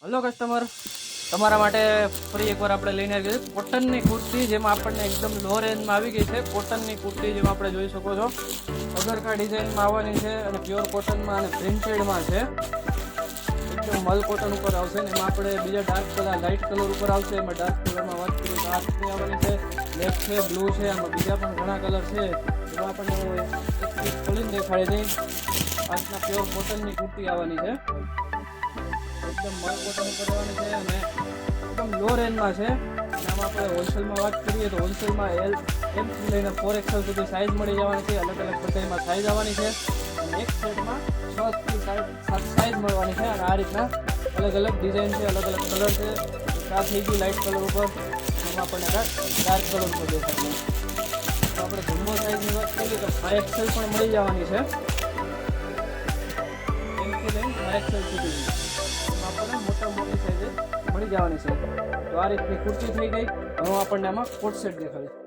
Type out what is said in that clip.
Hello customer, તમારા માટે ફરી એકવાર આપણે લઈને આવી ગઈ કોટનની કુર્તી, જેમાં આપણને એકદમ લો રેન્જમાં આવી ગઈ છે. કોટનની કુર્તી જેમાં આપણે જોઈ શકો છો, અગરખા ડિઝાઇનમાં આવવાની છે અને પ્યોર કોટનમાં અને પ્રિન્ટેડમાં છે. એકદમ મલ કોટન ઉપર આવશે ને એમાં આપણે બીજા ડાર્ક કલર, લાઇટ કલર ઉપર આવશે. એમાં ડાર્ક કલરમાં વાત કરીએ તો આ રીતની આવવાની છે, બ્લેક છે, બ્લુ છે, આમાં બીજા પણ ઘણા કલર છે. એમાં આપણને એક પીસ ખોલીને દેખાડે નહીં. આ રીતના પ્યોર કોટનની કુર્તી આવવાની છે. એકદમ મલ કોટન ઉપર રહેવાની છે અને એકદમ લો રેન્જમાં છે. અને આમાં આપણે હોલસેલમાં વાત કરીએ તો હોલસેલમાં એમ થી લઈને 4XL સુધી સાઇઝ મળી જવાની છે. અલગ અલગ બધામાં સાઇઝ આવવાની છે અને એક સેટમાં 6 થી 7 સાઇઝ મળવાની છે. અને આ રીતના અલગ અલગ ડિઝાઇન છે, અલગ અલગ કલર છે. આ થઈ ગયું લાઇટ કલર ઉપર, એમાં આપણને ડાર્ક કલર ઉપર દેખાશે. તો આપણે જમ્બો સાઇઝની વાત કરીએ તો 5XL પણ મળી જવાની છે. એમથી લઈને 5XL સુધી આપણને મોટી સાઈઝ મળી જવાની છે. તો આ રીતની કુર્તી થઈ ગઈ. હવે આપણને આમાં કોટ સેટ દેખાડીશ.